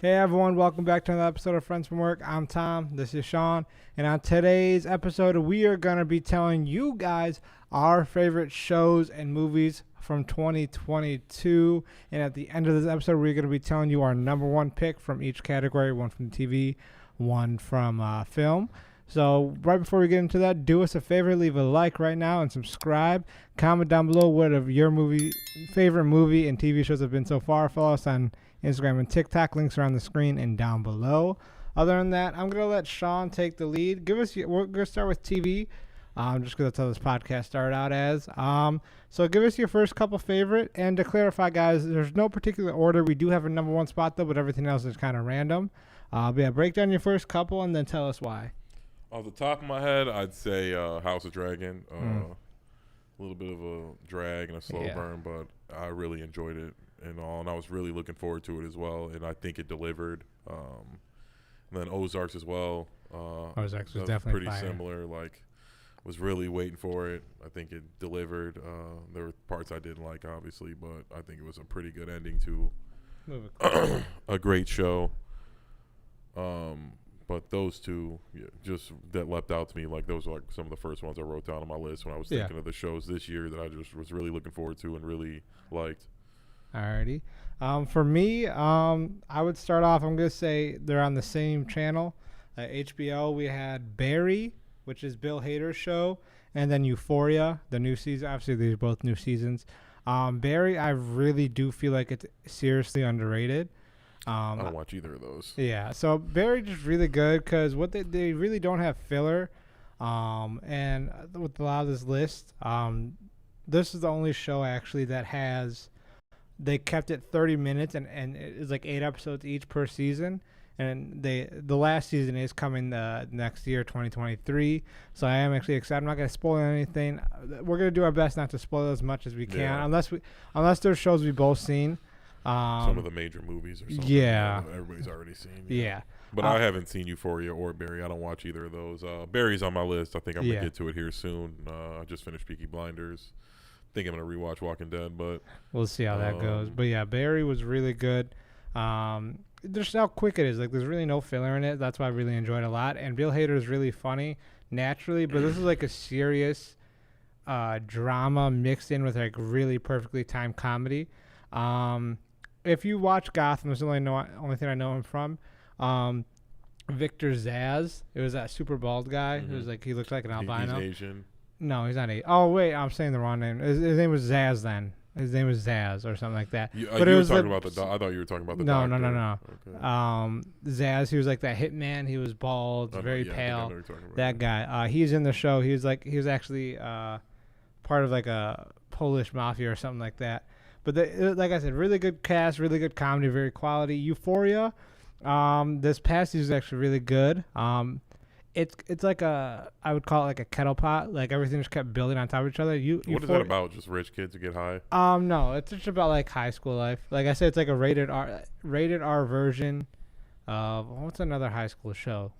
Hey everyone, welcome back to another episode of Friends from Work. I'm Tom, this is Sean, and on today's episode we are going to be telling you guys our favorite shows and movies from 2022, and at the end of this episode we're going to be telling you our number one pick from each category, one from TV, one from film. So right before we get into that, do us a favor, leave a like right now and subscribe. Comment down below what of your favorite movie and TV shows have been so far. Follow us on Instagram and TikTok. Links are on the screen and down below. Other than that, I'm going to let Sean take the lead. We're going to start with TV, just because that's how this podcast started out as. So give us your first couple favorite. And to clarify, guys, there's no particular order. We do have a number one spot, though, but everything else is kind of random. But yeah, break down your first couple and then tell us why. Off the top of my head, I'd say House of Dragon. A little bit of a drag and a slow burn, but I really enjoyed it and all, and I was really looking forward to it as well, and I think it delivered. And then Ozarks as well. Ozarks was definitely pretty fire. similar. Like, was really waiting for it. I think it delivered. There were parts I didn't like, obviously, but I think it was a pretty good ending to a great show. But those two, just that leapt out to me. Like, those are like some of the first ones I wrote down on my list when I was thinking of the shows this year that I just was really looking forward to and really liked. Alrighty. For me, I would start off, I'm going to say they're on the same channel. HBO, we had Barry, which is Bill Hader's show, and then Euphoria, the new season. Obviously, these are both new seasons. Barry, I really do feel like it's seriously underrated. I don't watch either of those. Yeah, so Barry just really good because what they really don't have filler. And with a lot of this list, this is the only show actually that has, they kept it 30 minutes and it's like 8 episodes each per season. And the last season is coming next year, 2023. So I am actually excited. I'm not going to spoil anything. We're going to do our best not to spoil as much as we can, unless there's shows we both seen. Some of the major movies or something. Yeah. Everybody's already seen. Yeah. But I haven't seen Euphoria or Barry. I don't watch either of those. Barry's on my list. I think I'm going to get to it here soon. I just finished Peaky Blinders. I think I'm going to rewatch Walking Dead, but we'll see how that goes. But yeah, Barry was really good. Just how quick it is. Like, there's really no filler in it. That's why I really enjoyed it a lot. And Bill Hader is really funny naturally, but this is like a serious drama mixed in with like really perfectly timed comedy. If you watch Gotham, it's the only thing I know him from. Victor Zsasz. It was that super bald guy. It was like, he looked like an albino. He's Asian. No, he's not Asian. Oh wait, I'm saying the wrong name. His name was Zaz then. His name was Zaz or something like that. But you were talking about I thought you were talking about the doctor. No. Okay. Zaz, he was like that hitman. He was bald, very pale. That guy. guy. He's in the show. He was actually part of like a Polish mafia or something like that. But like I said, really good cast, really good comedy, very quality. Euphoria, this past season is actually really good. It's like I would call it like a kettle pot. Like, everything just kept building on top of each other. What is that about? Just rich kids who get high? No, it's just about like high school life. Like I said, it's like a rated R version of, what's another high school show?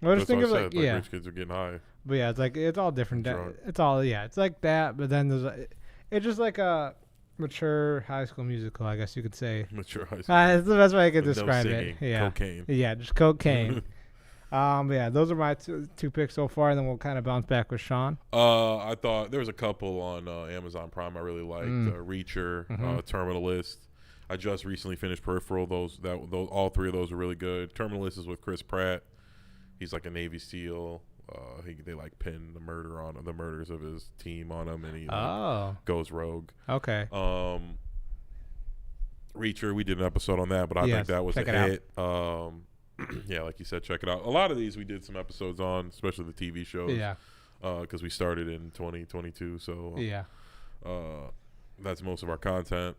Well, just think of like rich kids are getting high. But yeah, it's like, it's all different. It's all it's like that. But then it's just like a mature high school musical, I guess you could say. Mature high school. It's the best way I could No describe singing, it. Yeah, cocaine. Yeah, just cocaine. But yeah, those are my two picks so far, and then we'll kind of bounce back with Sean. I thought there was a couple on Amazon Prime I really liked. Reacher, Terminalist. I just recently finished Peripheral. Those all three of those are really good. Terminalist is with Chris Pratt. He's like a Navy SEAL. They like pin the murders of his team on him, and he goes rogue. Okay. Reacher, we did an episode on that, but I think that was a hit. Yeah, like you said, check it out. A lot of these we did some episodes on, especially the TV shows. Yeah. Because we started in 2022, so that's most of our content.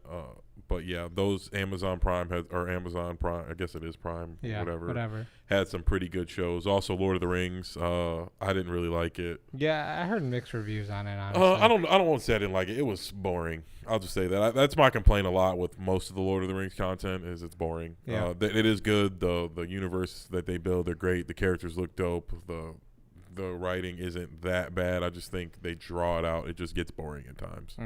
But yeah, those Amazon Prime I guess it is Prime. Yeah, whatever. Had some pretty good shows. Also, Lord of the Rings. I didn't really like it. Yeah, I heard mixed reviews on it. Honestly. I don't want to say I didn't like it. It was boring. I'll just say that. That's my complaint a lot with most of the Lord of the Rings content is it's boring. Yeah. It is good. The universe that they build, they're great. The characters look dope. The writing isn't that bad. I just think they draw it out. It just gets boring at times.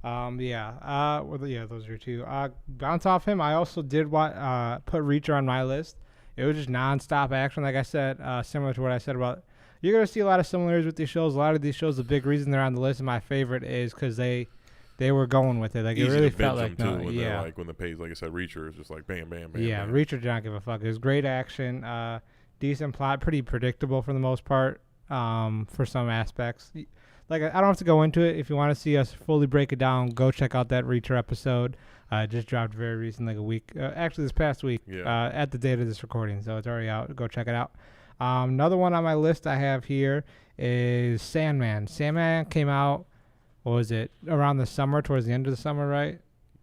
Those are two. Bounce off him. I also did put Reacher on my list. It was just nonstop action. Like I said, similar to what I said about. You're gonna see a lot of similarities with these shows. A lot of these shows, the big reason they're on the list, and my favorite is because they were going with it. Like Easy it really to felt binge like them too, when the page, like I said, Reacher is just like bam, bam, bam. Yeah, bam. Reacher did not give a fuck. It was great action, decent plot, pretty predictable for the most part. For some aspects, like I don't have to go into it. If you want to see us fully break it down, go check out that Reacher episode. Just dropped very recent, like a week. Actually, this past week. Yeah. At the date of this recording, so it's already out. Go check it out. Another one on my list I have here is Sandman. Sandman came out. What was it? Around the summer, towards the end of the summer, right?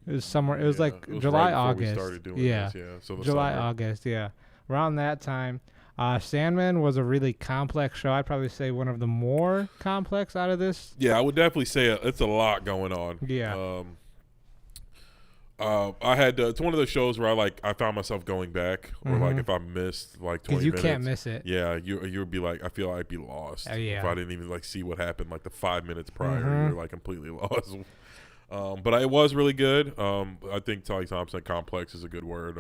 It was summer. It was like it was July, right August. We started doing yeah. This, So July, summer. August. Yeah. Around that time. Sandman was a really complex show. I'd probably say one of the more complex out of this. Yeah, I would definitely say it's a lot going on. Yeah. I had it's one of those shows where I found myself going back, or like if I missed like 20 minutes. Because you can't miss it. Yeah, you would be like, I feel like I'd be lost if I didn't even like see what happened like the 5 minutes prior. You're like completely lost. But it was really good. I think Tully Thompson, complex is a good word.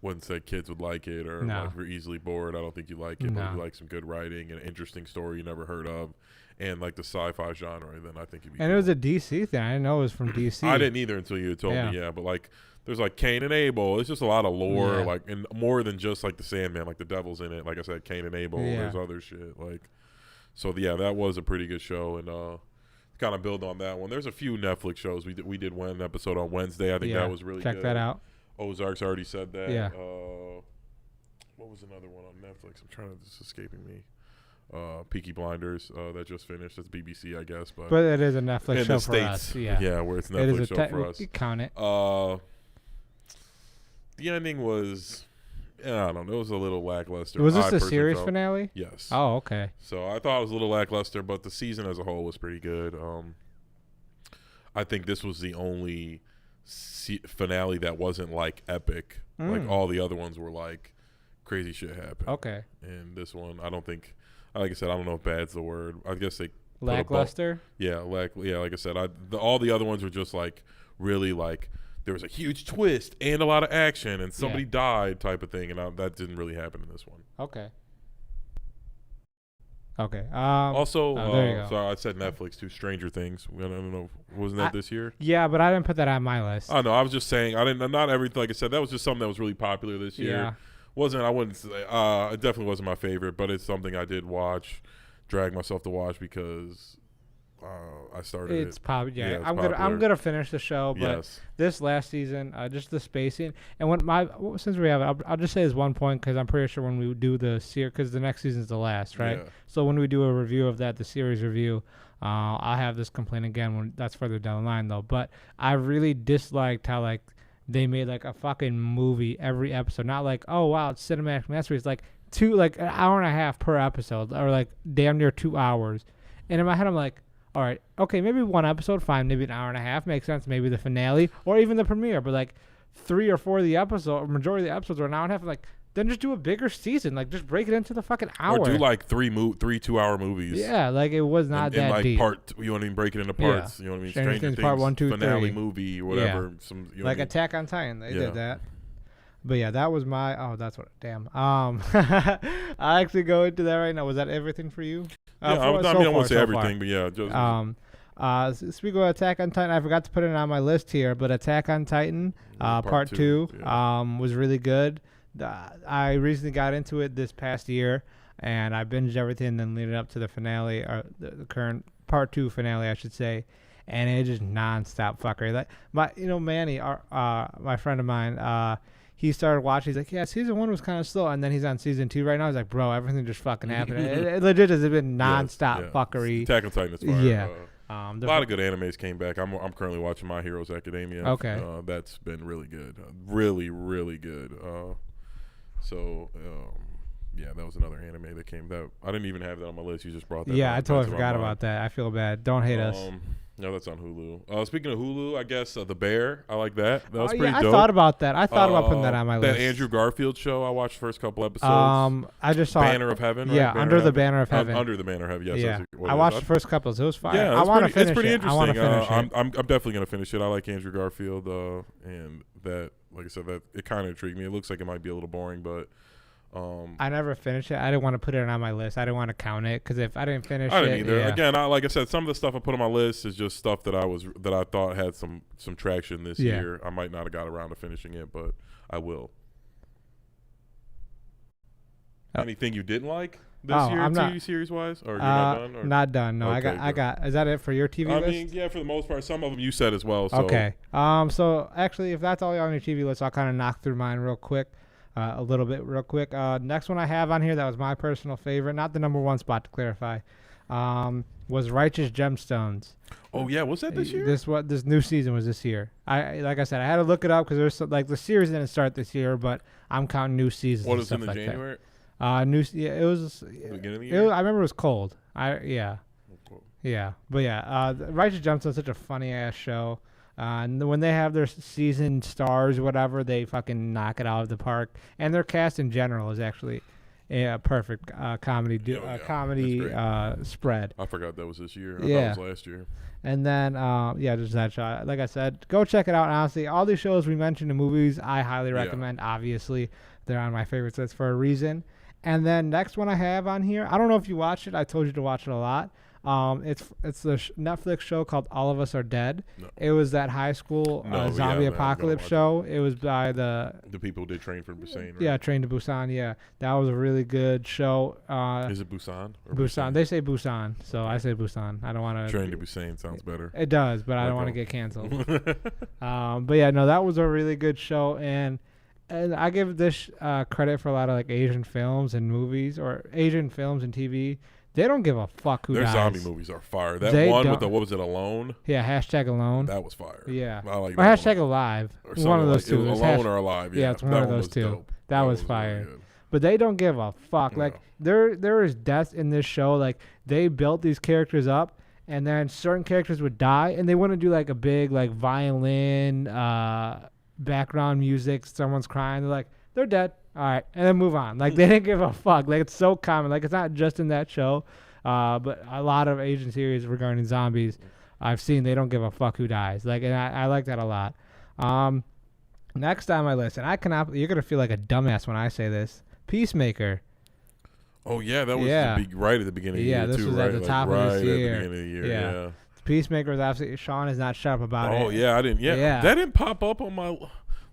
Wouldn't say kids would like it, or like if you're easily bored, I don't think you like it. But if you like some good writing and an interesting story you never heard of, and like the sci-fi genre, then I think you'd be. And cool. it was a DC thing. I didn't know it was from DC. I didn't either until you told me. Yeah, but like there's like Cain and Abel. It's just a lot of lore, like, and more than just like the Sandman. Like the devil's in it. Like I said, Cain and Abel. There's other shit. Like, so yeah, that was a pretty good show, and kind of build on that one. There's a few Netflix shows we did one episode on Wednesday. I think that was really good. Check that out. Ozark's already said that. Yeah. What was another one on Netflix? I'm trying to, it's escaping me. Peaky Blinders that just finished. That's BBC, I guess, but it is a Netflix show the for States, us. Yeah, where it's Netflix show for us. You count it. The ending was, I don't know. It was a little lackluster. Was this the series finale? Yes. Oh, okay. So I thought it was a little lackluster, but the season as a whole was pretty good. I think this was the only finale that wasn't like epic. Like all the other ones were like crazy shit happened. Okay. And this one, I don't think, like I said, I don't know if bad's the word. I guess they lackluster. Like I said, all the other ones were just like really like there was a huge twist and a lot of action and somebody died type of thing, and that didn't really happen in this one. Okay. Okay. Also, there you go. sorry, I said Netflix too. Stranger Things. I don't know. Wasn't that this year? Yeah, but I didn't put that on my list. I know. I was just saying. I didn't. Not everything. Like I said, that was just something that was really popular this year. Yeah. I wouldn't say. It definitely wasn't my favorite, but it's something I did watch, drag myself to watch because I started. It's probably it's I'm gonna finish the show, but this last season, just the spacing and since we have it, I'll just say this one point because I'm pretty sure when we do the series, because the next season's the last, right? Yeah. So when we do a review of that, the series review, I'll have this complaint again when that's further down the line though. But I really disliked how like they made like a fucking movie every episode, not like oh wow it's cinematic masterpiece, like an hour and a half per episode or like damn near 2 hours, and in my head I'm like. All right, okay, maybe one episode, fine. Maybe an hour and a half makes sense. Maybe the finale or even the premiere. But like 3 or 4 of the episode, or majority of the episodes are an hour and a half. Like then just do a bigger season. Like just break it into the fucking hour. Or do like three 2-hour movies. Yeah, like it was not that like deep. You want to break it into parts. Yeah. You know what I mean? Stranger Things Part 1, 2, finale 3. movie or whatever. Yeah. Like Attack on Titan, they did that. But yeah, that was I actually go into that right now. Was that everything for you? I won't say everything, but yeah. Just, speaking of Attack on Titan, I forgot to put it on my list here, but Attack on Titan Part 2 was really good. I recently got into it this past year, and I binged everything, then leading up to the finale, or the current Part 2 finale, I should say, and it just nonstop fuckery. Like Manny, my friend of mine, he started watching. He's like, yeah, season 1 was kind of slow. And then he's on season 2 right now. He's like, bro, everything just fucking happened. It legit has been nonstop fuckery. Attack on Titan is fire. Yeah. A lot of good animes came back. I'm currently watching My Heroes Academia. Okay. That's been really good. Really, really good. That was another anime that came. That I didn't even have that on my list. You just brought that. Yeah, I totally forgot about that. I feel bad. Don't hate us. No, that's on Hulu. Speaking of Hulu, I guess The Bear. I like that. That was pretty I dope. thought about that. I thought about putting that on my list. That Andrew Garfield show. I watched the first couple episodes. I just saw Banner of Heaven. Right? Yeah, Under the Banner of Heaven. Under the Banner of Heaven. Yes. Yeah, I watched the first couple. It was fire. Yeah, I want to finish It's pretty interesting. I want to finish it. I'm definitely gonna finish it. I like Andrew Garfield, and that, like I said, that it kind of intrigued me. It looks like it might be a little boring, but. I never finished it. I didn't want to put it on my list. I didn't want to count it because if I didn't finish I didn't either. Yeah. Again, like I said, some of the stuff I put on my list is just stuff that I thought had some traction this year. I might not have got around to finishing it, but I will. Anything you didn't like this year, TV series wise, or you're not done? Or? Not done. No, okay, I got. Is that it for your TV list? I mean, yeah, for the most part. Some of them you said as well. So. Okay. So actually, if that's all on your TV list, I'll kind of knock through mine real quick. A little bit real quick. Next one I have on here that was my personal favorite, not the number one spot to clarify, was Righteous Gemstones. Oh yeah, was that this year? This new season was this year. Like I said, I had to look it up because there's like the series didn't start this year, but I'm counting new seasons. What was in the January? It was. Beginning of the year? I remember it was cold. Yeah, but Righteous Gemstones is such a funny ass show. And when they have their season stars, whatever, they fucking knock it out of the park. And their cast in general is actually a perfect comedy spread. I forgot that was this year. I thought it was last year. And then, just that show. Like I said, go check it out. Honestly, all these shows we mentioned in movies, I highly recommend. Obviously, they're on my favorites list for a reason. And then next one I have on here, I don't know if you watched it. I told you to watch it a lot. It's the Netflix show called All of Us Are Dead. No. It was that high school zombie apocalypse show. It was by the people who did Train to Busan. Right? Yeah, Train to Busan. Yeah, that was a really good show. Is it Busan? Busan. They say Busan, so I say Busan. I don't want to. Train to Busan sounds better. It does, but I don't want to get canceled. But yeah, no, that was a really good show, and I give this credit for a lot of like Asian films and movies or Asian films and TV. They don't give a fuck who dies. Their zombie movies are fire. That one with what was it, Alone? Yeah, #Alone. That was fire. Yeah. I like or #Alive. Or one of those two. Alone or Alive. Yeah, it's one of those two. Dope. That was fire. Really but they don't give a fuck. No. Like there is death in this show. Like they built these characters up, and then certain characters would die, and they wouldn't do like a big like violin background music. Someone's crying. They're like, they're dead. All right, and then move on. Like, they didn't give a fuck. Like, it's so common. Like, it's not just in that show, but a lot of Asian series regarding zombies I've seen, they don't give a fuck who dies. Like, and I like that a lot. Next on my list, and you're going to feel like a dumbass when I say this, Peacemaker. Oh, yeah, that was right at the beginning of the year, this was right? at the top of this year. At the beginning of the year, yeah. Peacemaker was absolutely... Sean is not shut up about it. Oh, yeah, I didn't... Yeah, that didn't pop up on my...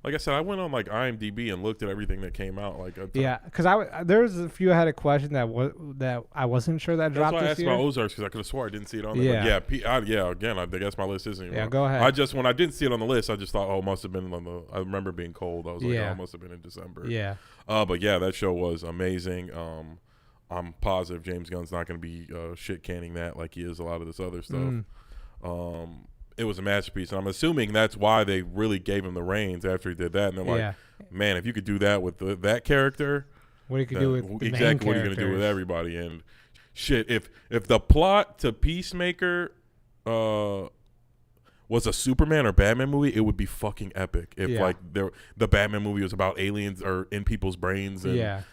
Like I said, I went on like IMDb and looked at everything that came out. Like because there was a few I had a question that I wasn't sure that dropped this year. That's why I asked about Ozarks because I could have swore I didn't see it on there. Yeah, again, I guess my list isn't. Yeah, go ahead. When I didn't see it on the list, I just thought, it must have been on the. I remember being cold. I was like, it must have been in December. Yeah. But yeah, that show was amazing. I'm positive James Gunn's not going to be shit canning that like he is a lot of this other stuff. It was a masterpiece, and I'm assuming that's why they really gave him the reins after he did that. And they're like, man, if you could do that with that character, what you could do with the exactly what are you going to do with everybody? And shit, if the plot to Peacemaker was a Superman or Batman movie, it would be fucking epic. If like the Batman movie was about aliens or in people's brains, and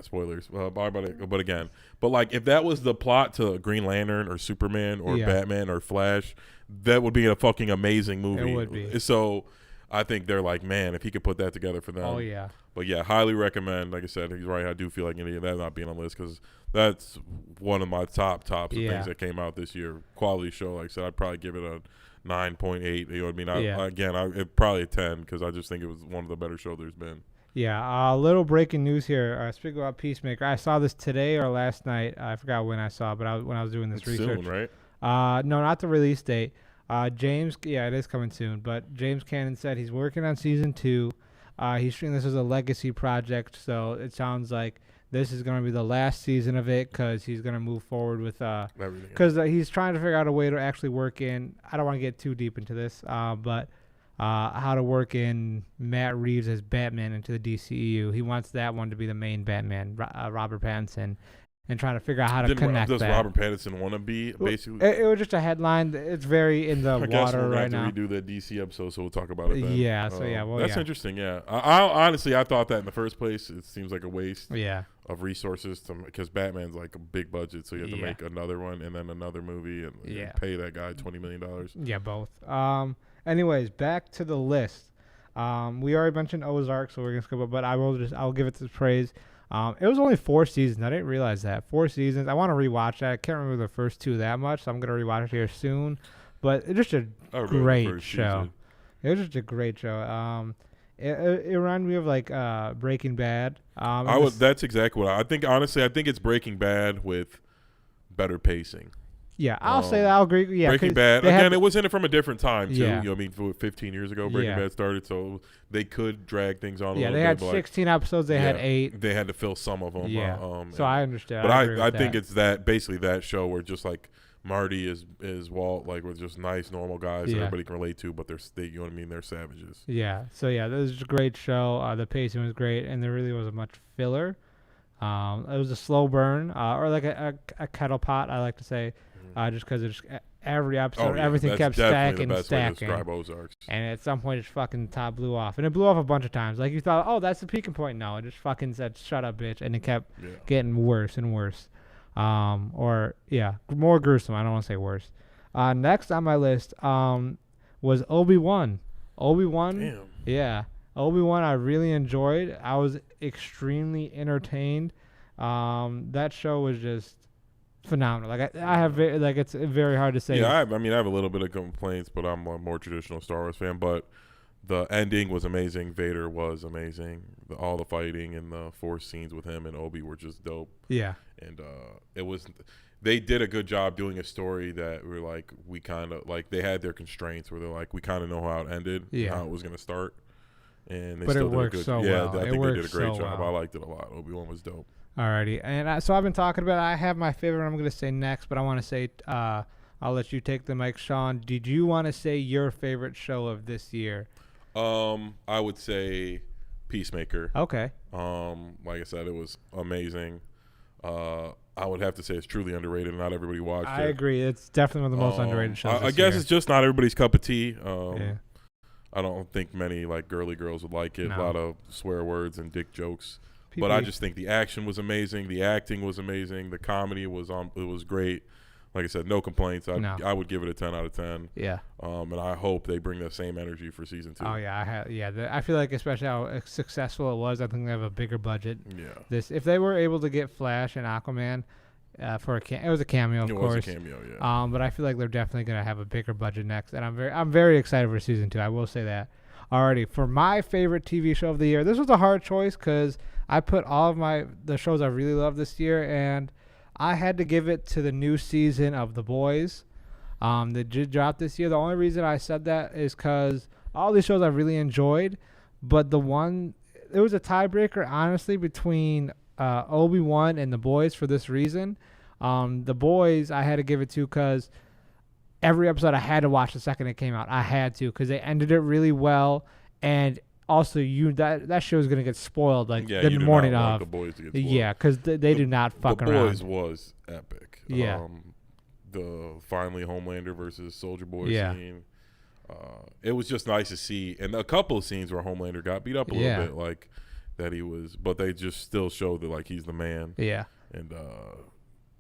spoilers. But like if that was the plot to Green Lantern or Superman or Batman or Flash, that would be a fucking amazing movie. It would be. So I think they're like, man, if he could put that together for them. Oh yeah. But yeah, highly recommend. Like I said, he's right. I do feel like any of that not being on the list because that's one of my tops of things that came out this year. Quality show. Like I said, I'd probably give it a 9.8. You know what I mean? It probably a 10 because I just think it was one of the better shows there's been. Yeah, a little breaking news here. Speaking about Peacemaker, I saw this today or last night. I forgot when I saw it, but when I was doing this research. Soon, right? No, not the release date. It is coming soon. But James Cannon said he's working on season 2. He's treating this as a legacy project, so it sounds like this is going to be the last season of it because he's going to move forward with because he's trying to figure out a way to actually work in. I don't want to get too deep into this, but how to work in Matt Reeves as Batman into the DCEU. He wants that one to be the main Batman, Robert Pattinson. and trying to figure out how to Does connect that. Robert Pattinson want to be basically? It was just a headline. It's very in the I guess water we're right gonna now. have to redo that DC episode, so we'll talk about it then. Yeah. So yeah. Well, that's yeah. interesting. Yeah. I honestly I thought that in the first place. It seems like a waste. Yeah. Of resources because Batman's like a big budget, so you have to Yeah. make another one and then another movie and pay that guy $20 million. Yeah, both. Anyways, back to the list. We already mentioned Ozark, so we're gonna skip it, but I'll give it the praise. It was only 4 seasons. I didn't realize that 4 seasons. I want to rewatch that. I can't remember the first 2 that much, so I'm gonna rewatch it here soon. But it's just a great show. It was just a great show. It reminded me of like Breaking Bad. That's exactly what I think. Honestly, I think it's Breaking Bad with better pacing. Yeah, I'll say that. I'll agree. Yeah, Breaking Bad. Again, it was in it from a different time too. Yeah. You know, I mean, 15 years ago, Breaking Bad started, so they could drag things on. Yeah, a they little had bit, 16 episodes. They had 8. They had to fill some of them. Yeah. So I understand. But I think it's basically that show where just like Marty is Walt, like with just nice normal guys that everybody can relate to, but you know what I mean, they're savages. Yeah. So yeah, this is a great show. The pacing was great, and there really wasn't much filler. It was a slow burn, or like a kettle pot, I like to say, just because every episode, everything kept stacking and stacking. And at some point, the top blew off, and it blew off a bunch of times. Like you thought, oh, that's the peaking point. No, it just fucking said, "Shut up, bitch," and it kept getting worse and worse. More gruesome. I don't want to say worse. Next on my list was Obi-Wan. Damn. Yeah. Obi-Wan I really enjoyed. I was extremely entertained. That show was just phenomenal. Like I have it's very hard to say. Yeah, I have a little bit of complaints, but I'm a more traditional Star Wars fan. But the ending was amazing. Vader was amazing. All the fighting and the Force scenes with him and Obi were just dope. Yeah. And they did a good job doing a story that we're like, we kind of like, they had their constraints where they're like, we kind of know how it ended, and how it was going to start. And but it worked so well. I think they did a great job. I liked it a lot. Obi-Wan was dope. Alrighty. And so I've been talking about, I have my favorite I'm going to say next, but I want to say, I'll let you take the mic, Sean. Did you want to say your favorite show of this year? I would say Peacemaker. Okay. Like I said, it was amazing. I would have to say it's truly underrated. Not everybody watched it. I agree. It's definitely one of the most underrated shows. I guess it's just not everybody's cup of tea. Yeah. I don't think many like girly girls would like it. No. A lot of swear words and dick jokes. But I just think the action was amazing. The acting was amazing. The comedy was it was great. Like I said, no complaints. I would give it a 10 out of 10. Yeah. And I hope they bring the same energy for season 2. Oh yeah, I feel like especially how successful it was, I think they have a bigger budget. Yeah. If they were able to get Flash and Aquaman for it was a cameo, of course. It was a cameo, yeah. But I feel like they're definitely gonna have a bigger budget next, and I'm very excited for season 2. I will say that. Alrighty, for my favorite TV show of the year, this was a hard choice because I put all of the shows I really loved this year, and I had to give it to the new season of The Boys that dropped this year. The only reason I said that is because all these shows I really enjoyed, but it was a tiebreaker, honestly, between Obi-Wan and The Boys for this reason. The Boys I had to give it to because every episode I had to watch the second it came out. I had to because they ended it really well, and also that show is gonna get spoiled the morning of. The Boys to get spoiled. Yeah, because they do not fuck around. The Boys was epic. Yeah. The finally Homelander versus Soldier Boy scene. It was just nice to see, and a couple of scenes where Homelander got beat up a little bit, like that he was, but they just still showed that like he's the man. Yeah.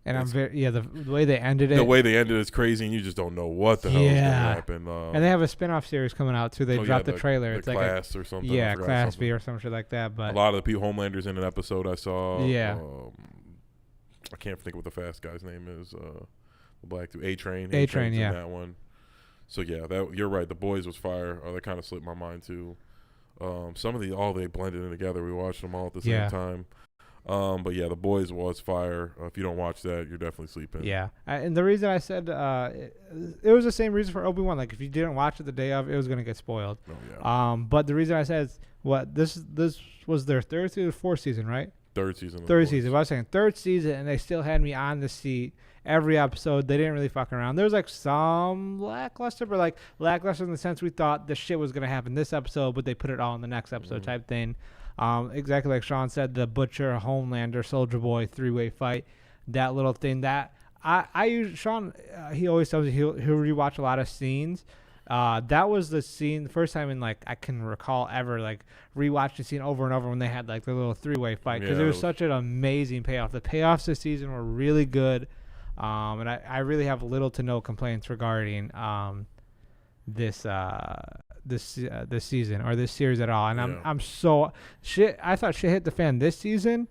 And I'm the way they ended it. The way they ended is crazy, and you just don't know what the hell is going to happen. And they have a spin-off series coming out too. They dropped the trailer. It's Class or something. Yeah, Class B or some shit like that. But a lot of the people, Homelander's in an episode I saw. Yeah. I can't think what the fast guy's name is. The black dude, A-Train. A-Train, yeah. In that one. So yeah, you're right. The Boys was fire. That kind of slipped my mind too. Some of they blended in together. We watched them all at the same time. But yeah, The Boys was fire. If you don't watch that, you're definitely sleeping. Yeah, and the reason I said it was the same reason for Obi-Wan. Like if you didn't watch it the day of, it was gonna get spoiled. Oh yeah. But the reason I said this was their third or fourth season, right? Third season. Third season. What I was saying, third season, and they still had me on the seat every episode. They didn't really fuck around. There was like some lackluster, but like lackluster in the sense we thought the shit was gonna happen this episode, but they put it all in the next episode type thing. Exactly like Sean said, the Butcher, Homelander, Soldier Boy 3-way fight. that little thing that I use. Sean, he always tells me he'll rewatch a lot of scenes. That was the scene, the first time in like I can recall ever like rewatching the scene over and over when they had like the little three-way fight, because it was such an amazing payoff. The payoffs this season were really good, and I really have little to no complaints regarding this season or this series at all. And I'm so shit. I thought shit hit the fan this season.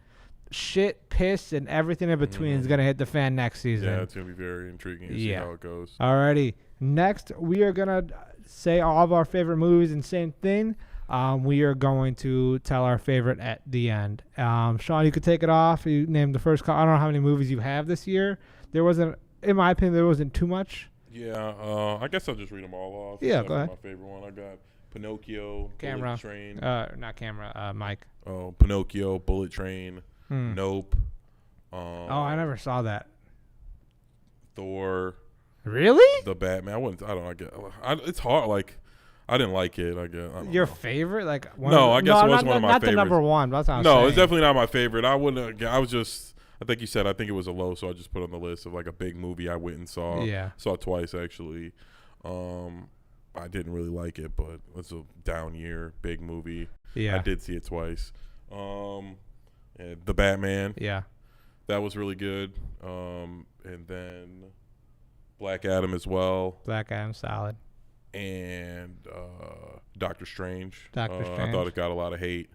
Shit, piss, and everything in between is gonna hit the fan next season. Yeah, it's gonna be very intriguing to see how it goes. Alrighty, next we are gonna say all of our favorite movies, and same thing. We are going to tell our favorite at the end. Sean, you could take it off. You named the first. I don't know how many movies you have this year. There wasn't, in my opinion, there wasn't too much. Yeah, I guess I'll just read them all off. Yeah, go ahead. My favorite one, I got Pinocchio, Camera. Bullet Train. Not camera. Mic. Oh, Pinocchio, Bullet Train. Nope. I never saw that. Thor. Really? The Batman. It's hard. Like, I didn't like it. I Your know. favorite? Like it was one of my not favorites. Not the number one. That's what I'm no, saying. it's definitely not my favorite. I wouldn't. I was just. I think you said. I think it was a low, so I just put on the list of like a big movie I went and saw. Yeah. Saw it twice actually. I didn't really like it, but it's a down year. Big movie. Yeah. I did see it twice. The Batman. Yeah. That was really good. And then Black Adam as well. Black Adam, solid. And Doctor Strange. Doctor Strange. I thought it got a lot of hate.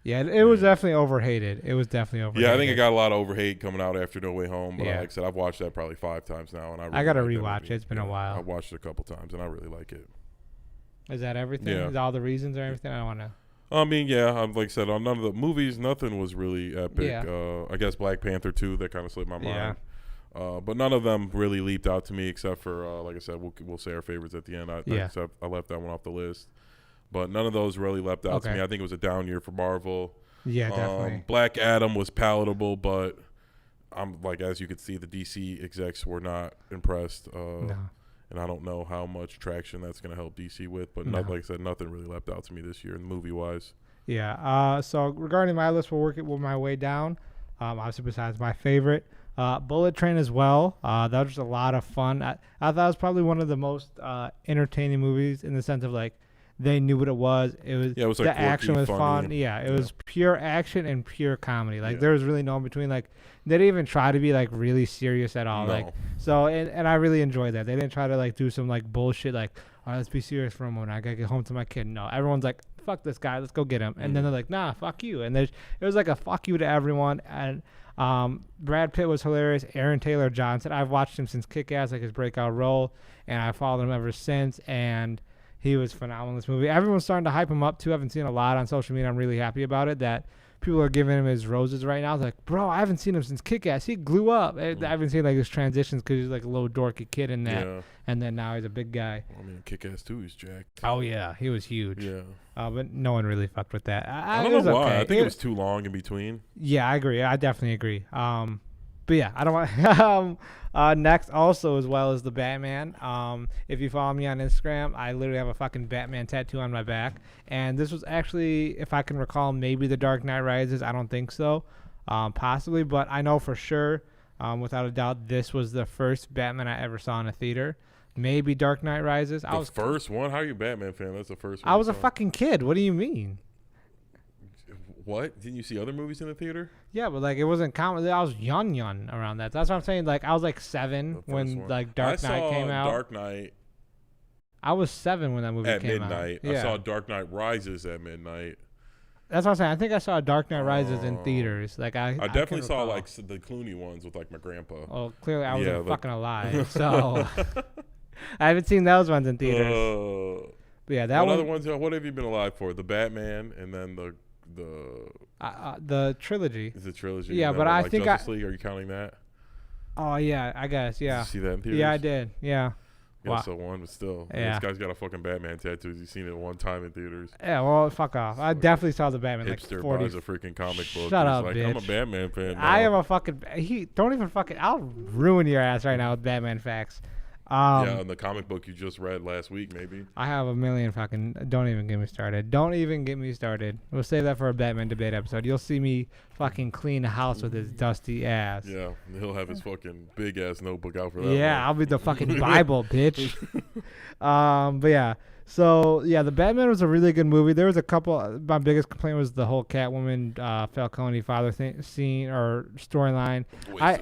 Yeah, it was definitely overhated. Yeah, I think it got a lot of overhate coming out after No Way Home. But Yeah. Like I said, I've watched that probably 5 times now, and I gotta rewatch it. It's been a while. I've watched it a couple times, and I really like it. Is that everything? Yeah. Is all the reasons or everything? I don't want to. I mean, yeah, like I said, on none of the movies, nothing was really epic. Yeah. I guess Black Panther 2, that kind of slipped my mind. Yeah. But none of them really leaped out to me except for, like I said, we'll say our favorites at the end. I left that one off the list. But none of those really leapt out to me. I think it was a down year for Marvel. Yeah, definitely. Black Adam was palatable, but I'm like, as you could see, the DC execs were not impressed. No. And I don't know how much traction that's going to help DC with. But like I said, nothing really leapt out to me this year, movie-wise. Yeah. So regarding my list, we'll work it my way down. Obviously, besides my favorite, Bullet Train as well. That was just a lot of fun. I thought it was probably one of the most entertaining movies in the sense of like they knew what it was. It was like the action was funny. fun. Yeah, it was pure action and pure comedy. Like there was really no in between. Like they didn't even try to be like really serious at all. No. Like so, and I really enjoyed that. They didn't try to like do some like bullshit like, all right, let's be serious for a moment. I gotta get home to my kid. No, everyone's like, fuck this guy, let's go get him. And then they're like, nah, fuck you. And it was like a fuck you to everyone. And Brad Pitt was hilarious. Aaron Taylor Johnson, I've watched him since Kick-Ass, like his breakout role, and I followed him ever since. And he was phenomenal in this movie. Everyone's starting to hype him up too. I've been seeing a lot on social media. I'm really happy about it that people are giving him his roses right now. It's like, bro, I haven't seen him since Kick-Ass. He blew up. I haven't seen like his transitions because he's like a little dorky kid in that. Yeah. And then now he's a big guy. I mean, Kick-Ass 2, he's jacked. Oh, yeah. He was huge. Yeah. But no one really fucked with that. I don't know why. Okay. I think it was too long in between. Yeah, I agree. I definitely agree. But yeah, I don't want next also as well as the Batman. If you follow me on Instagram, I literally have a fucking Batman tattoo on my back. And this was actually, if I can recall, maybe The Dark Knight Rises. I don't think so. Possibly, but I know for sure, without a doubt, this was the first Batman I ever saw in a theater. Maybe Dark Knight Rises. The first one? How are you a Batman fan? That's the first one. I was a fucking kid. What do you mean? What? Didn't you see other movies in the theater? Yeah, but like it wasn't common. I was young around that. That's what I'm saying. Like I was like 7 when like Dark Knight came out. Dark Knight. I was 7 when that movie came out. At midnight. Yeah. I saw Dark Knight Rises at midnight. That's what I'm saying. I think I saw Dark Knight Rises in theaters. Like I definitely saw like the Clooney ones with like my grandpa. Oh, clearly I wasn't fucking alive. So I haven't seen those ones in theaters. But yeah, that one. Other ones? What have you been alive for? The Batman and then the trilogy. Is it trilogy? Yeah, but I think Justice League, are you counting that? Oh yeah, I guess yeah. Did you see that in theaters? Yeah, I did. Yeah. Yeah, so one, but still. Yeah. This guy's got a fucking Batman tattoo. He's seen it one time in theaters. Yeah, well, fuck off. I definitely saw the Batman hipster like 40. buys a freaking comic book. Shut up, like, bitch. I'm a Batman fan now. I am a fucking... Don't even fucking... I'll ruin your ass right now with Batman facts. Yeah, in the comic book you just read last week, maybe. I have a million fucking. Don't even get me started. Don't even get me started. We'll save that for a Batman debate episode. You'll see me fucking clean the house with his dusty ass. Yeah, he'll have his fucking big ass notebook out for that. Yeah, I'll be the fucking Bible, bitch. But yeah. So yeah, the Batman was a really good movie. There was a couple. My biggest complaint was the whole Catwoman, Falcone father scene or storyline. I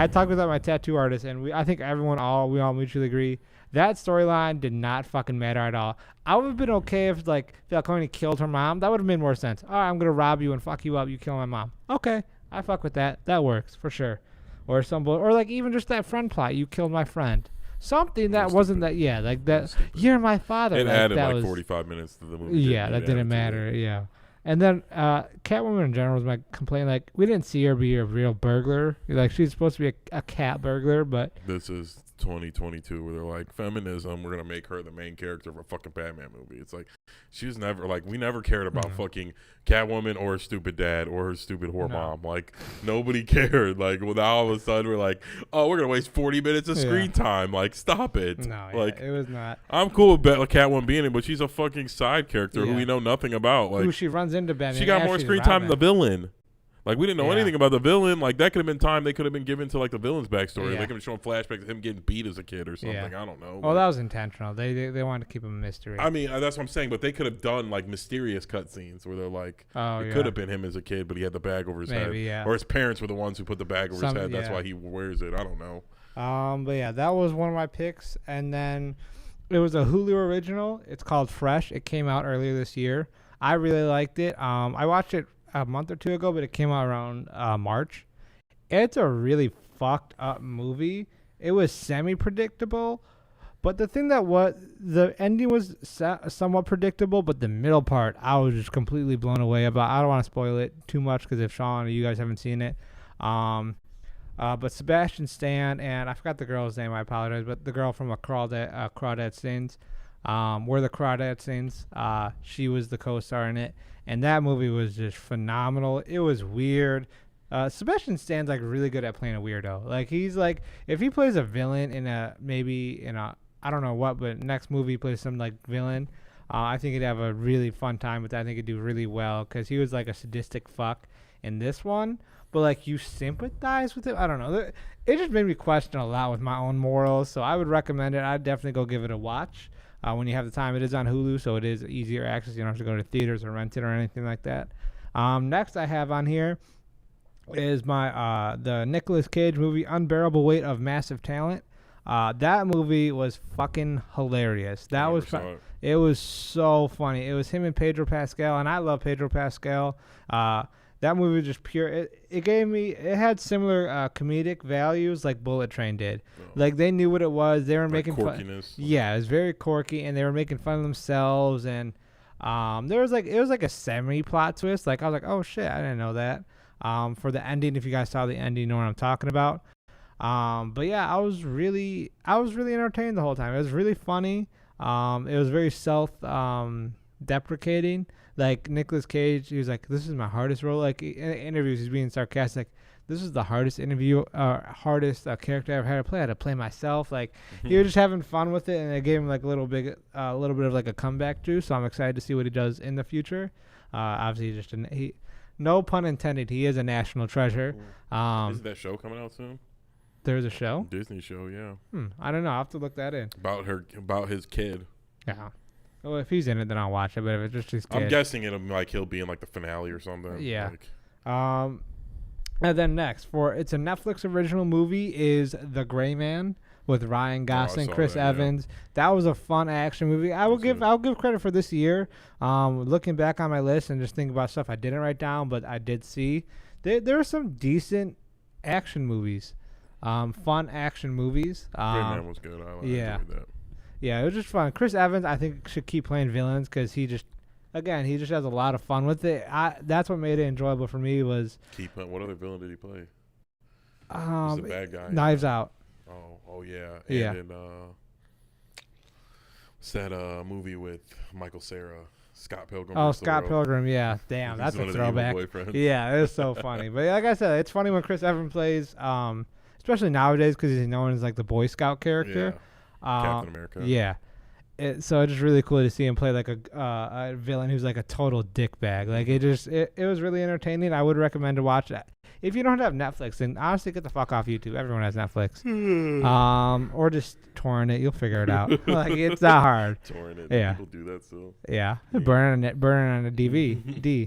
talked about my tattoo artist, and I think we all mutually agree that storyline did not fucking matter at all. I would have been okay if like Falcone killed her mom. That would have made more sense. All right, I'm gonna rob you and fuck you up. You kill my mom. Okay, I fuck with that. That works for sure. Or like even just that friend plot. You killed my friend. Something that wasn't that, yeah, like that. You're my father. It like, added that like was, 45 minutes to the movie. Yeah, that didn't matter. Yeah, and then Catwoman in general was my complaint. Like we didn't see her be a real burglar. Like she's supposed to be a cat burglar, but this is 2022 where they're like feminism. We're gonna make her the main character of a fucking Batman movie. It's like she's never like we never cared about fucking Catwoman or her stupid dad or her stupid whore mom. Like nobody cared. Like well, now all of a sudden we're like, oh, we're gonna waste 40 minutes of screen time. Like stop it. No, like it was not. I'm cool with Catwoman being in, but she's a fucking side character who we know nothing about. Like who she runs into Batman. She got more screen time than the villain. Like, we didn't know anything about the villain. Like, that could have been time they could have been given to, like, the villain's backstory. They could have shown flashbacks of him getting beat as a kid or something. I don't know. Well, that was intentional. They wanted to keep him a mystery. I mean, that's what I'm saying. But they could have done, like, mysterious cutscenes where they're like, it could have been him as a kid, but he had the bag over his head. Or his parents were the ones who put the bag over his head. That's why he wears it. I don't know. But, yeah, that was one of my picks. And then it was a Hulu original. It's called Fresh. It came out earlier this year. I really liked it. I watched it a month or two ago, but it came out around March. It's a really fucked up movie. It was semi-predictable, but the thing the ending was somewhat predictable, but the middle part I was just completely blown away about. I don't want to spoil it too much because if Sean or you guys haven't seen it, but Sebastian Stan and I forgot the girl's name, I apologize, but the girl from Crawdad Sins, We're the Crawdad Sins, she was the co-star in it. And that movie was just phenomenal. It was weird. Sebastian Stan's like really good at playing a weirdo. Like he's like, if he plays a villain in a I don't know what, but next movie he plays some like villain, I think he'd have a really fun time with that. I think he'd do really well because he was like a sadistic fuck in this one. But like you sympathize with it. I don't know. It just made me question a lot with my own morals. So I would recommend it. I'd definitely go give it a watch. When you have the time. It is on Hulu, so it is easier access. You don't have to go to theaters or rent it or anything like that. Next I have on here is my the Nicolas Cage movie Unbearable Weight of Massive Talent. That movie was fucking hilarious. That was it was so funny. It was him and Pedro Pascal, and I love Pedro Pascal. That movie was just pure. It had similar comedic values like Bullet Train did. Oh. Like they knew what it was. They were making fun. Yeah, it was very quirky, and they were making fun of themselves. And it was like a semi plot twist. Like I was like, oh shit, I didn't know that. For the ending, if you guys saw the ending, you know what I'm talking about. But yeah, I was really entertained the whole time. It was really funny. It was very deprecating. Like Nicolas Cage, he was like, "This is my hardest role." Like in interviews, he's being sarcastic. This is the hardest character I ever had to play. I had to play myself. Like he was just having fun with it, and it gave him like a little bit of like a comeback juice. So I'm excited to see what he does in the future. Obviously, no pun intended. He is a national treasure. Is that show coming out soon? There's a show. Disney show, yeah. I don't know. I'll have to look that in. About his kid. Yeah. Well, if he's in it, then I'll watch it. But if it's just his kid, I'm guessing he'll be in like the finale or something. Yeah. And then next it's a Netflix original movie is The Gray Man with Ryan Gosling, Chris Evans. Yeah. That was a fun action movie. I'll give credit for this year. Looking back on my list and just thinking about stuff I didn't write down, but I did see. There are some decent action movies. Fun action movies. Gray Man was good. I enjoyed that. Yeah, it was just fun. Chris Evans, I think, should keep playing villains because he just has a lot of fun with it. That's what made it enjoyable for me was. What other villain did he play? He's the bad guy. Knives Out. Oh yeah. And in what's that movie with Michael Cera? Scott Pilgrim. Oh, Scott Pilgrim, yeah. Damn, that's a throwback. Yeah, it was so funny. But like I said, it's funny when Chris Evans plays, especially nowadays because he's known as like the Boy Scout character. Yeah. Captain America. Yeah. So it's just really cool to see him play like a villain who's like a total dickbag. Like it was really entertaining. I would recommend to watch that. If you don't have Netflix, then honestly get the fuck off YouTube. Everyone has Netflix. Or just torrent it. You'll figure it out. Like it's not hard. Torrent it. Yeah. People do that still. Yeah. Burn it on a DVD.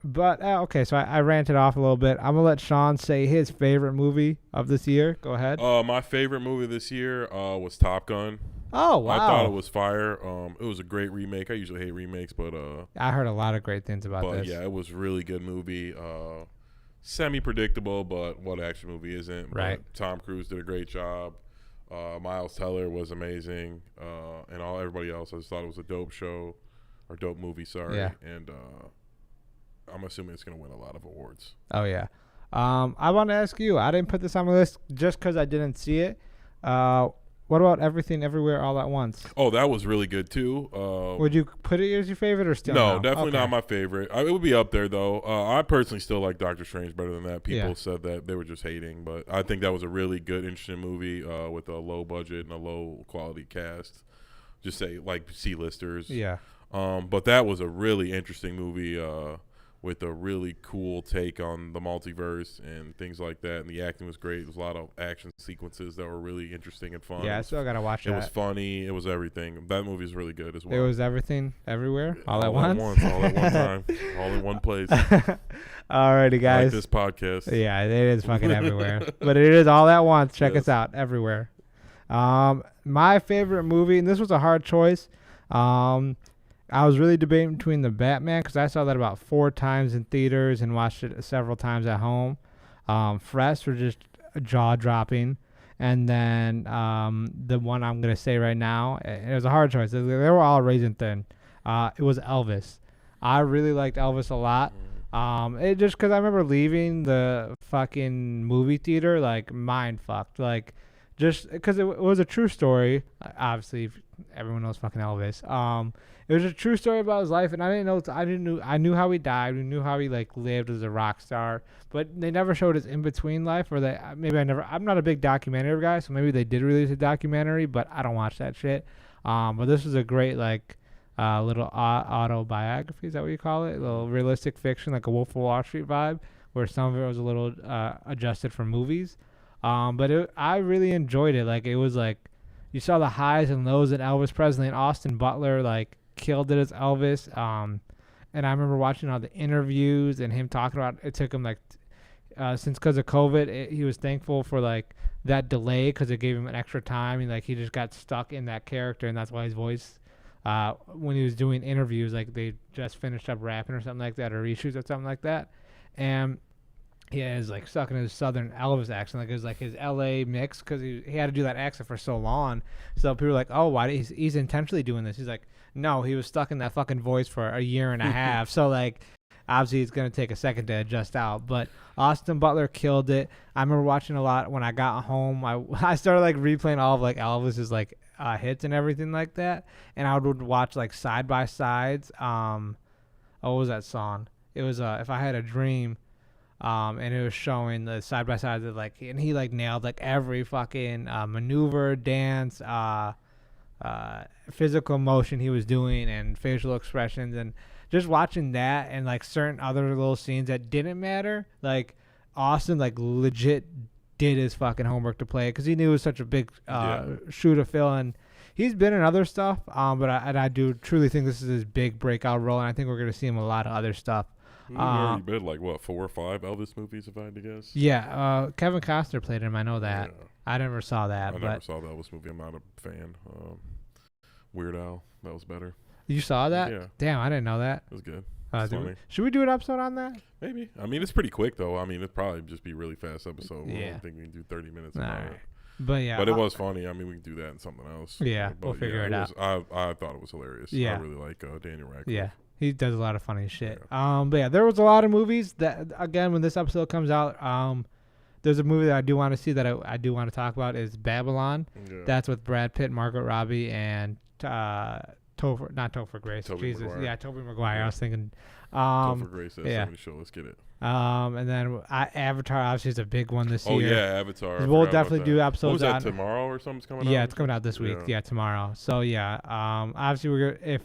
But okay, so I ranted off a little bit. I'm gonna let Sean say his favorite movie of this year. Go ahead. My favorite movie this year was Top Gun. Oh wow! I thought it was fire. It was a great remake. I usually hate remakes, but I heard a lot of great things about this. Yeah, it was a really good movie. Semi-predictable, but what action movie isn't? Right. But Tom Cruise did a great job. Miles Teller was amazing, and everybody else. I just thought it was a dope show, or dope movie. Sorry. Yeah. And I'm assuming it's gonna win a lot of awards. Oh yeah. I want to ask you. I didn't put this on my list just because I didn't see it. What about Everything Everywhere All at Once? Oh, that was really good too. Would you put it as your favorite or still? No, definitely not my favorite. It would be up there though. I personally still like Doctor Strange better than that. People said that they were just hating, but I think that was a really good, interesting movie with a low budget and a low quality cast. Just say like C-listers. Yeah. But that was a really interesting movie with a really cool take on the multiverse and things like that. And the acting was great. There was a lot of action sequences that were really interesting and fun. Yeah, I still gotta watch that. It was funny. It was everything. That movie is really good as well. It was Everything Everywhere All at once. Once. All at one time. All in one place. Alrighty, guys. Like this podcast. Yeah, it is fucking everywhere. But it is all at once. Check us out everywhere. My favorite movie, and this was a hard choice. I was really debating between the Batman because I saw that about 4 times in theaters and watched it several times at home. Fresh were just jaw-dropping. And then the one I'm going to say right now, it was a hard choice. They were all raisin thin. It was Elvis. I really liked Elvis a lot. It just because I remember leaving the fucking movie theater like mind fucked. Like just because it was a true story. Obviously, everyone knows fucking Elvis. It was a true story about his life, and I didn't know. I knew how he died. We knew how he like lived as a rock star, but they never showed his in between life. Or I'm not a big documentary guy, so maybe they did release a documentary, but I don't watch that shit. But this was a great like little autobiography. Is that what you call it? A little realistic fiction, like a Wolf of Wall Street vibe, where some of it was a little adjusted for movies. But I really enjoyed it. Like it was like you saw the highs and lows in Elvis Presley, and Austin Butler like killed it as Elvis. And I remember watching all the interviews and him talking about it. Took him like since because of COVID, he was thankful for like that delay because it gave him an extra time, and like he just got stuck in that character, and that's why his voice when he was doing interviews, like they just finished up rapping or something like that, or reshoots or something like that, and he is like stuck in his southern Elvis accent, like it was like his LA mix because he had to do that accent for so long. So people were like, oh, why he's intentionally doing this? He's like, no, he was stuck in that fucking voice for a year and a half. So like obviously it's gonna take a second to adjust out. But Austin Butler killed it. I remember watching a lot when I got home. I started like replaying all of like Elvis's like hits and everything like that, and I would watch like side by sides. What was that song? It was If I Had a Dream. And it was showing the side by sides of like, and he like nailed like every fucking maneuver, dance, physical motion he was doing, and facial expressions, and just watching that and like certain other little scenes that didn't matter. Like Austin like legit did his fucking homework to play it because he knew it was such a big shoe to fill, and he's been in other stuff. But I do truly think this is his big breakout role, and I think we're gonna see him in a lot of other stuff. He's already been like what 4 or 5 Elvis movies, if I had to guess. Yeah, Kevin Costner played him. I know that. Yeah. I never saw that. I never saw the Elvis movie. I'm not a fan. Weird Al, that was better. You saw that? Yeah. Damn, I didn't know that. It was good. Should we do an episode on that? Maybe. I mean, it's pretty quick though. I mean, it'd probably just be a really fast episode. Yeah. I don't think we can do 30 minutes. All right. But yeah. But it was funny. I mean, we can do that in something else. Yeah, we'll figure it out. I thought it was hilarious. Yeah. I really like Daniel Radcliffe. Yeah. He does a lot of funny shit. Yeah. But yeah, there was a lot of movies that, again, when this episode comes out, there's a movie that I do want to see that I do want to talk about is Babylon. Yeah. That's with Brad Pitt, Margot Robbie, and not Topher Grace. Tobey Jesus, Maguire. yeah, Tobey Maguire. Yeah. I was thinking. Topher Grace says yeah. something to show. Let's get it. And then Avatar obviously is a big one this Oh year. yeah, Avatar. I We'll forgot about definitely that. do What episodes was that on tomorrow or something's coming out? Yeah, it's coming out this week. Yeah, tomorrow. So yeah, obviously we're gonna, if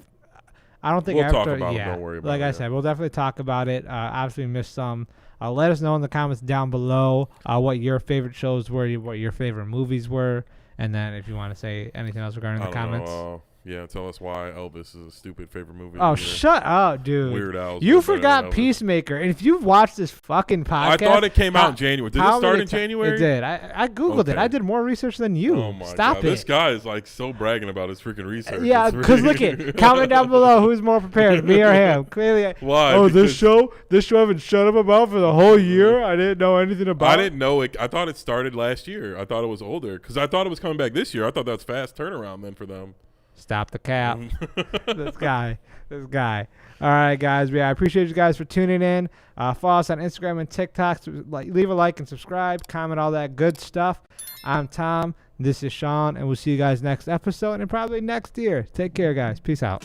I don't think We'll talk Avatar, about it, yeah, don't worry about like it, I yeah. said, we'll definitely talk about it. Obviously we missed some. Let us know in the comments down below what your favorite shows were, what your favorite movies were, and then if you want to say anything else regarding the comments. Yeah, tell us why Elvis is a stupid favorite movie. Oh, shut up, dude. Weird Al's You better than forgot Elvis. Peacemaker. And if you've watched this fucking podcast. I thought it came out in January. Did it start in January? It did. I Googled it. Okay. I did more research than you. Oh my Stop God. it. This guy is like so bragging about his freaking research. Yeah, It's because really- look it. Comment down below who's more prepared, me or him. Clearly. Why? Oh, this Because show I haven't shut up about for the whole year. I didn't know anything about I didn't know it. I thought it started last year. I thought it was older because I thought it was coming back this year. I thought that's fast turnaround then for them. Stop the cap. This guy. All right, guys. I appreciate you guys for tuning in. Follow us on Instagram and TikTok. Leave a like and subscribe. Comment all that good stuff. I'm Tom. This is Sean, and we'll see you guys next episode and probably next year. Take care, guys. Peace out.